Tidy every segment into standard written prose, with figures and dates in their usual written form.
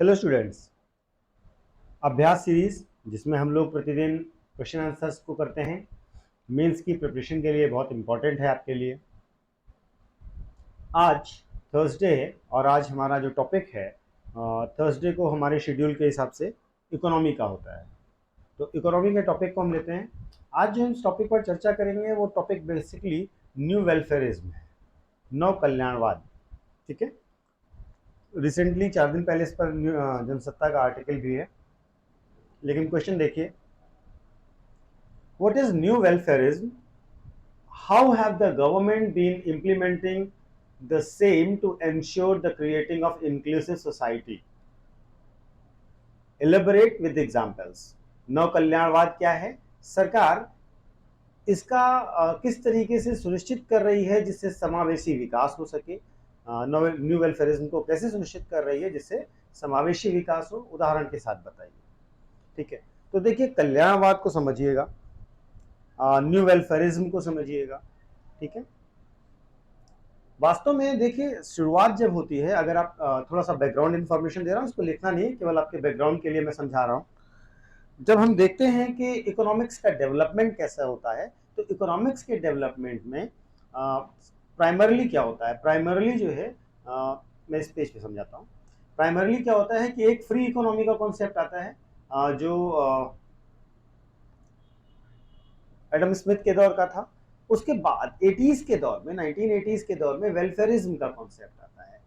Hello students. अभ्यास series जिसमें हम लोग प्रतिदिन क्वेश्चन आंसर्स को करते हैं, मेंस की प्रिपरेशन के लिए बहुत इंपॉर्टेंट है आपके लिए। आज थर्सडे है और आज हमारा जो टॉपिक है थर्सडे को हमारे शेड्यूल के हिसाब से इकोनॉमी का होता है। तो इकोनॉमी के टॉपिक को हम लेते हैं। आज जो हम इस टॉपिक पर चर्चा करेंगे वो टॉपिक बेसिकली न्यू वेलफेयरिज्म है, नव कल्याणवाद। ठीक है। रिसेंटली 4 दिन पहले इस पर जनसत्ता का आर्टिकल भी है। लेकिन क्वेश्चन देखिए, what is new welfareism? How have the government been implementing the same to ensure the creating of inclusive society? Elaborate with examples. नव कल्याणवाद क्या है? सरकार इसका किस तरीके से सुनिश्चित कर रही है जिससे समावेशी विकास हो सके। न्यू वेलफेयरिज्म को कैसे सुनिश्चित कर रही है जिससे समावेशी विकास हो, उदाहरण के साथ बताइए। ठीक है, तो देखिए कल्याणवाद को समझिएगा, न्यू वेलफेयरिज्म को समझिएगा। ठीक है, वास्तव में देखिए शुरुआत जब होती है, अगर आप थोड़ा सा बैकग्राउंड इन्फॉर्मेशन दे रहा हूँ, इसको लिखना नहीं है, केवल आपके बैकग्राउंड के लिए मैं समझा रहा हूँ। जब हम देखते हैं कि इकोनॉमिक्स का डेवलपमेंट कैसा होता है, तो इकोनॉमिक्स के डेवलपमेंट में प्राइमरली क्या होता है, प्राइमरली जो है मैं इस पेज पे समझाता हूँ। प्राइमरली क्या होता है कि एक फ्री इकोनॉमी का कॉन्सेप्ट आता है, जो एडम स्मिथ के दौर का था। उसके बाद 80s के दौर में, 1980s के दौर में वेलफेयरिज्म का कॉन्सेप्ट आता है।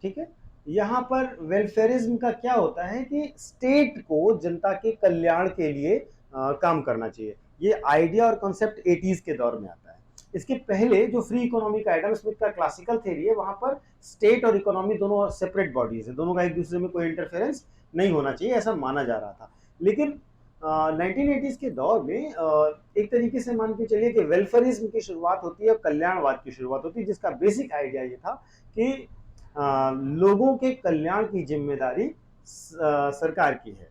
ठीक है, यहाँ पर वेलफेयरिज्म का क्या होता है कि स्टेट को जनता के कल्याण के लिए काम करना चाहिए। ये आइडिया और कॉन्सेप्ट 80s के दौर में आता है। इसके पहले जो फ्री इकोनॉमी का एडम स्मिथ का क्लासिकल थ्योरी है, वहां पर स्टेट और इकोनॉमी दोनों सेपरेट बॉडीज है, दोनों का एक दूसरे में कोई इंटरफेरेंस नहीं होना चाहिए, ऐसा माना जा रहा था। लेकिन 1980s के दौर में एक तरीके से मान के चलिए कि वेलफेयरिज्म की शुरुआत होती है और कल्याणवाद की शुरुआत होती है, जिसका बेसिक आइडिया ये था कि लोगों के कल्याण की जिम्मेदारी सरकार की है।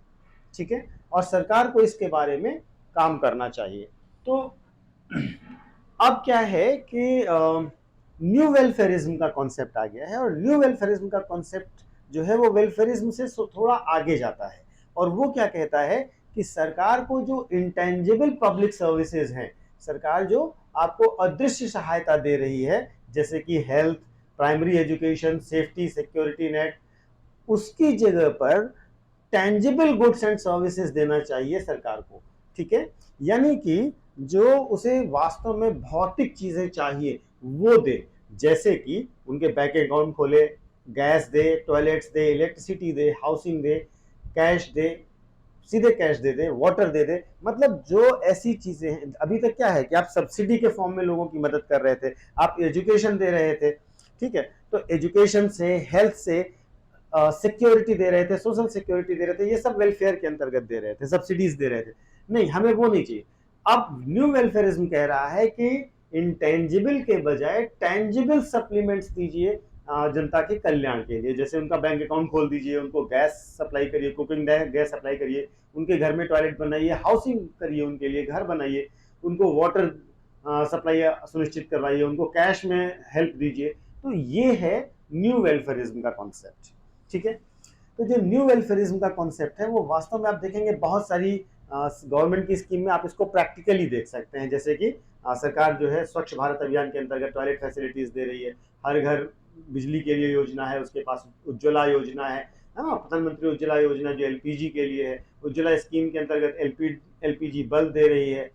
ठीक है, और सरकार को इसके बारे में काम करना चाहिए। तो अब क्या है कि न्यू वेलफेयरिज्म का कॉन्सेप्ट आ गया है, और न्यू वेलफेयरिज्म का कॉन्सेप्ट जो है वो वेलफेयरिज्म से थोड़ा आगे जाता है। और वो क्या कहता है कि सरकार को जो इंटेंजिबल पब्लिक सर्विसेज हैं, सरकार जो आपको अदृश्य सहायता दे रही है, जैसे कि health, primary education, safety, security net, उसकी जगह पर टेंजिबल गुड्स एंड सर्विसेज देना चाहिए सरकार को। ठीक है, यानी कि जो उसे वास्तव में भौतिक चीजें चाहिए वो दे, जैसे कि उनके बैंक अकाउंट खोले, गैस दे, टॉयलेट्स दे, इलेक्ट्रिसिटी दे, हाउसिंग दे, कैश दे, सीधे कैश दे दे, वाटर दे दे। मतलब जो ऐसी चीजें हैं, अभी तक क्या है कि आप सब्सिडी के फॉर्म में लोगों की मदद कर रहे थे, आप एजुकेशन दे रहे थे। ठीक है, तो एजुकेशन से, हेल्थ से सिक्योरिटी दे रहे थे, सोशल सिक्योरिटी दे रहे थे, ये सब वेलफेयर के अंतर्गत दे रहे थे, सब्सिडीज दे रहे थे। नहीं, हमें वो नहीं चाहिए। अब न्यू वेलफेयरिज्म कह रहा है कि इंटेंजिबल के बजाय टेंजिबल सप्लीमेंट्स दीजिए जनता के कल्याण के लिए, जैसे उनका बैंक अकाउंट खोल दीजिए, उनको गैस सप्लाई करिए, कुकिंग गैस सप्लाई करिए, उनके घर में टॉयलेट बनाइए, हाउसिंग करिए, उनके लिए घर बनाइए, उनको वाटर सप्लाई सुनिश्चित करवाइए, उनको कैश में हेल्प दीजिए। तो ये है न्यू वेलफेयरिज्म का कॉन्सेप्ट। ठीक है, तो जो न्यू वेलफेयरिज्म का कॉन्सेप्ट है वो वास्तव में आप देखेंगे बहुत सारी गवर्नमेंट की स्कीम में आप इसको प्रैक्टिकली देख सकते हैं। जैसे कि सरकार जो है स्वच्छ भारत अभियान के अंतर्गत टॉयलेट फैसिलिटीज दे रही है, हर घर बिजली के लिए योजना है, उसके पास उज्ज्वला योजना है ना, प्रधानमंत्री उज्ज्वला योजना जो एलपीजी के लिए है, उज्ज्वला स्कीम के अंतर्गत एलपीजी बल्ब दे रही है।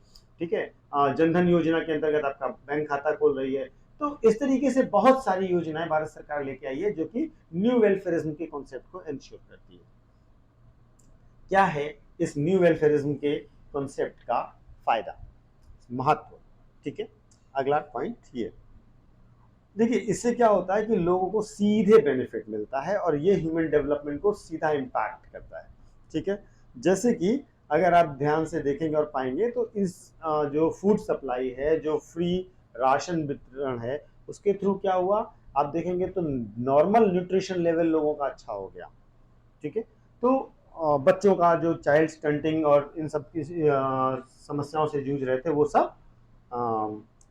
ठीक है, जनधन योजना के अंतर्गत आपका बैंक खाता खोल रही है। तो इस तरीके से बहुत सारी योजनाएं भारत सरकार लेके आई है जो कि न्यू वेलफेयरिज्म के कॉन्सेप्ट को एंश्योर करती है। क्या है इस न्यू वेलफेयरिज्म के कॉन्सेप्ट का फायदा, महत्व? ठीक है, अगला पॉइंट ये देखिए, इससे क्या होता है कि लोगों को सीधे बेनिफिट मिलता है और ये ह्यूमन डेवलपमेंट को सीधा इम्पैक्ट करता है। ठीक है, जैसे कि अगर आप ध्यान से देखेंगे और पाएंगे तो इस जो फूड सप्लाई है, जो फ्री राशन वितरण है, उसके थ्रू क्या हुआ आप देखेंगे तो नॉर्मल न्यूट्रिशन लेवल लोगों का अच्छा हो गया। ठीक है, तो बच्चों का जो चाइल्ड स्टंटिंग और इन सब की समस्याओं से जूझ रहे थे वो सब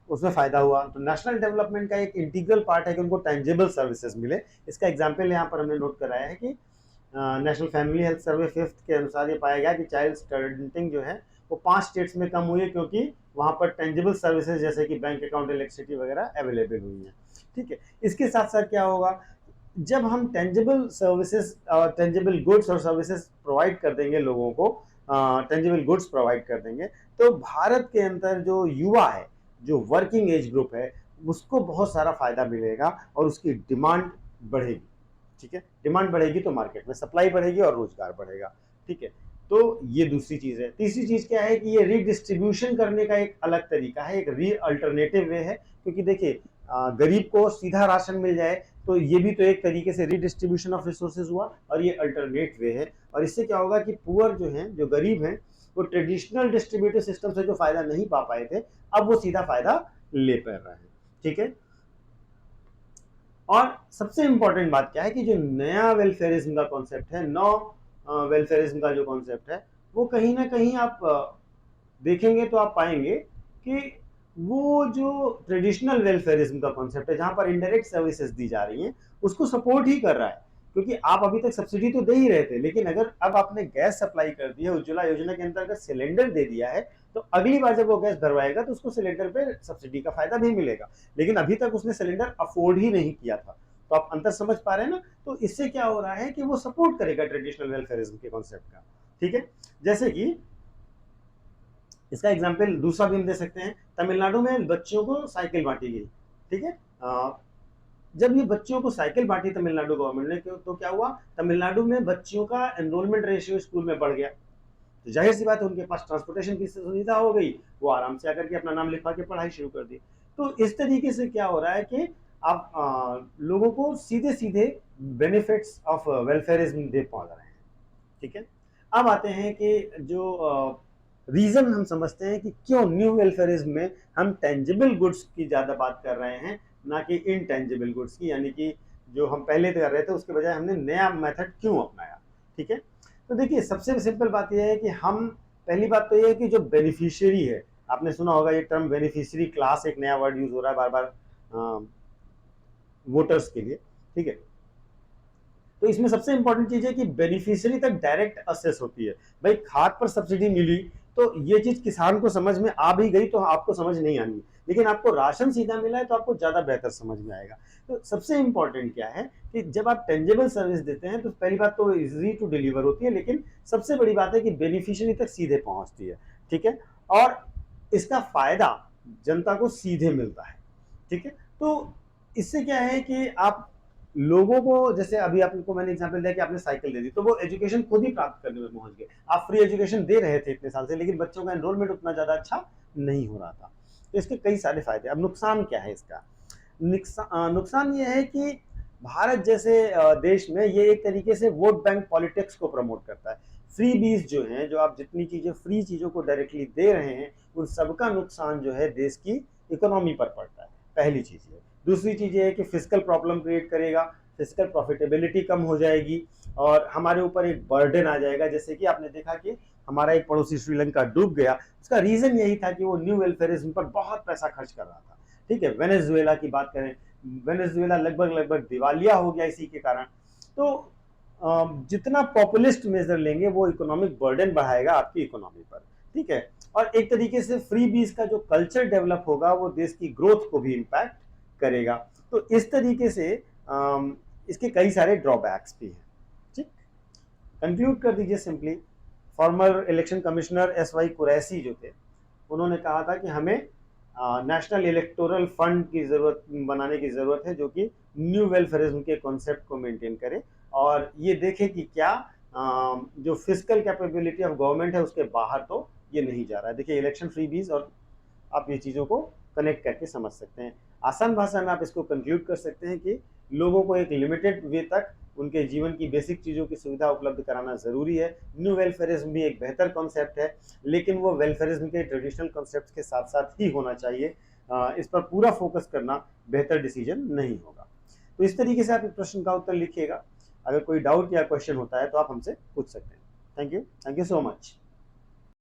उसमें फायदा हुआ। तो नेशनल डेवलपमेंट का एक इंटीग्रल पार्ट है कि उनको टेंजिबल सर्विसेज मिले। इसका एग्जांपल यहाँ पर हमने नोट कराया है कि national family health survey 5th के अनुसार ये पाया गया कि चाइल्ड स्टंटिंग जो है वो 5 स्टेट्स में कम हुई है, क्योंकि वहाँ पर टेंजिबल सर्विसेज जैसे कि बैंक अकाउंट, इलेक्ट्रिसिटी वगैरह अवेलेबल हुई है। ठीक है, इसके साथ साथ क्या होगा, जब हम टेंजिबल सर्विसेज, टेंजिबल गुड्स और सर्विसेज प्रोवाइड कर देंगे लोगों को, टेंजिबल गुड्स प्रोवाइड कर देंगे, तो भारत के अंदर जो युवा है, जो वर्किंग एज ग्रुप है, उसको बहुत सारा फायदा मिलेगा और उसकी डिमांड बढ़ेगी। ठीक है, डिमांड बढ़ेगी तो मार्केट में सप्लाई बढ़ेगी और रोजगार बढ़ेगा। ठीक है, तो ये दूसरी चीज है। तीसरी चीज क्या है कि ये रीडिस्ट्रीब्यूशन करने का एक अलग तरीका है, एक री अल्टरनेटिव वे है, क्योंकि देखिए गरीब को सीधा राशन मिल जाए तो ये भी तो एक तरीके से रीडिस्ट्रीब्यूशन ऑफ रिसोर्सेज हुआ, और ये अल्टरनेट वे है। और इससे क्या होगा कि पुअर जो हैं, जो गरीब हैं, वो ट्रेडिशनल डिस्ट्रीब्यूटिव सिस्टम से जो फायदा नहीं पा पाए थे, अब वो सीधा फायदा ले पा रहे हैं। ठीक है, और सबसे इंपॉर्टेंट बात क्या है कि जो नया वेलफेयरिज्म का कॉन्सेप्ट है, नौ वेलफेयरिज्म का जो कॉन्सेप्ट है, वो कहीं ना कहीं आप देखेंगे तो आप पाएंगे कि वो जो ट्रेडिशनल वेलफेयरिज्म का कॉन्सेप्ट है, जहां पर इनडायरेक्ट सर्विसेज दी जा रही हैं, उसको सपोर्ट ही कर रहा है। क्योंकि आप अभी तक सब्सिडी तो दे ही रहे थे, लेकिन अगर अब आपने गैस सप्लाई कर दी है, उज्ज्वला योजना के अंतर्गत सिलेंडर दे दिया है, तो अगली बार जब वो गैस भरवाएगा तो उसको सिलेंडर पे सब्सिडी का फायदा भी मिलेगा। लेकिन अभी तक उसने सिलेंडर अफोर्ड ही नहीं किया था। तो आप अंतर समझ पा रहे हैं ना? तो इससे क्या हो रहा है कि वो सपोर्ट करेगा ट्रेडिशनल वेलफेयरिज्म के कॉन्सेप्ट का। ठीक है, जैसे कि इसका एग्जाम्पल दूसरा भी हम दे सकते हैं। तमिलनाडु में बच्चों को साइकिल बांटी गई। ठीक है, जब ये बच्चों को साइकिल बांटी तमिलनाडु गवर्नमेंट ने, तो क्या हुआ, तमिलनाडु में बच्चियों का एनरोलमेंट रेशियो स्कूल में बढ़ गया। तो जाहिर सी बात है, उनके पास ट्रांसपोर्टेशन की सुविधा हो गई, वो आराम से आकर के अपना नाम लिखवा के पढ़ाई शुरू कर दी। तो इस तरीके से क्या हो रहा है कि आप लोगों को सीधे सीधे बेनिफिट्स ऑफ वेलफेयरिज्म दे पहुंच रहे हैं। ठीक है, अब आते हैं कि जो रीजन हम समझते हैं कि क्यों न्यू वेलफेयरिज्म में हम टेंजिबल गुड्स की ज्यादा बात कर रहे हैं, ना कि इनटेंजिबल गुड्स की, यानी कि जो हम पहले कर रहे थे उसके बजाय हमने नया मेथड क्यों अपनाया। ठीक है, तो देखिए सबसे सिंपल बात यह है कि हम, पहली बात तो यह है कि जो बेनिफिशियरी है, आपने सुना होगा ये टर्म बेनिफिशियरी क्लास, एक नया वर्ड यूज हो रहा है बार बार वोटर्स के लिए। ठीक है, तो इसमें सबसे इंपॉर्टेंट चीज है कि बेनिफिशियरी तक डायरेक्ट असेस होती है। भाई खाद पर सब्सिडी मिली तो ये चीज किसान को समझ में आ भी गई, तो आपको समझ नहीं आनी, लेकिन आपको राशन सीधा मिला है तो आपको ज्यादा बेहतर समझ में आएगा। तो सबसे इंपॉर्टेंट क्या है कि जब आप टेंजेबल सर्विस देते हैं तो पहली बात तो इजी टू डिलीवर होती है, लेकिन सबसे बड़ी बात है कि बेनिफिशियरी तक सीधे पहुंचती है। ठीक है, और इसका फायदा जनता को सीधे मिलता है। ठीक है, तो इससे क्या है कि आप लोगों को, जैसे अभी आपको मैंने एग्जांपल दिया कि आपने साइकिल दे दी, तो वो एजुकेशन खुद ही प्राप्त करने में पहुंच गए। आप फ्री एजुकेशन दे रहे थे इतने साल से, लेकिन बच्चों का एनरोलमेंट उतना ज्यादा अच्छा नहीं हो रहा था। तो इसके कई सारे फायदे। अब नुकसान क्या है इसका? नुकसान ये है कि भारत जैसे देश में ये एक तरीके से वोट बैंक पॉलिटिक्स को प्रमोट करता है। फ्री बीज जो है, जो आप जितनी चीजें फ्री चीजों को डायरेक्टली दे रहे हैं, उन सबका नुकसान जो है देश की इकोनॉमी पर पड़ता है, पहली चीज है। दूसरी चीज ये है कि फिजिकल प्रॉब्लम क्रिएट करेगा, फिजिकल प्रॉफिटेबिलिटी कम हो जाएगी और हमारे ऊपर एक बर्डन आ जाएगा। जैसे कि आपने देखा कि हमारा एक पड़ोसी श्रीलंका डूब गया, उसका रीजन यही था कि वो न्यू वेलफेयरिज्म पर बहुत पैसा खर्च कर रहा था। ठीक है, वेनेजुएला की बात करें, वेनेजुएला लगभग दिवालिया हो गया इसी के कारण। तो जितना पॉपुलिस्ट मेजर लेंगे वो इकोनॉमिक बर्डन बढ़ाएगा आपकी इकोनॉमी पर। ठीक है, और एक तरीके से फ्री बीज का जो कल्चर डेवलप होगा वो देश की ग्रोथ को भी इम्पैक्ट करेगा। तो इस तरीके से इसके कई सारे ड्रॉबैक्स भी हैं। ठीक, कंक्लूड कर दीजिए simply. Former election commissioner S Y. Quraishi जो थे, उन्होंने कहा था कि हमें नेशनल इलेक्टोरल फंड की जरूरत बनाने की जरूरत है, जो कि न्यू वेलफेयरिज्म के कॉन्सेप्ट को मेंटेन करे और ये देखे कि क्या जो फिजिकल कैपेबिलिटी ऑफ गवर्नमेंट है उसके बाहर तो ये नहीं जा रहा है। देखिए इलेक्शन फ्री बीज, और आप ये चीज़ों को कनेक्ट करके समझ सकते हैं। आसान भाषा में आप इसको कंक्लूड कर सकते हैं कि लोगों को एक लिमिटेड वे तक उनके जीवन की बेसिक चीज़ों की सुविधा उपलब्ध कराना ज़रूरी है। न्यू वेलफेयरिज्म भी एक बेहतर कॉन्सेप्ट है, लेकिन वो वेलफेयरिज्म के ट्रेडिशनल कॉन्सेप्ट के साथ साथ ही होना चाहिए। इस पर पूरा फोकस करना बेहतर डिसीजन नहीं होगा। तो इस तरीके से आप इस प्रश्न का उत्तर लिखिएगा। अगर कोई डाउट या क्वेश्चन होता है तो आप हमसे पूछ सकते हैं। Thank you so much.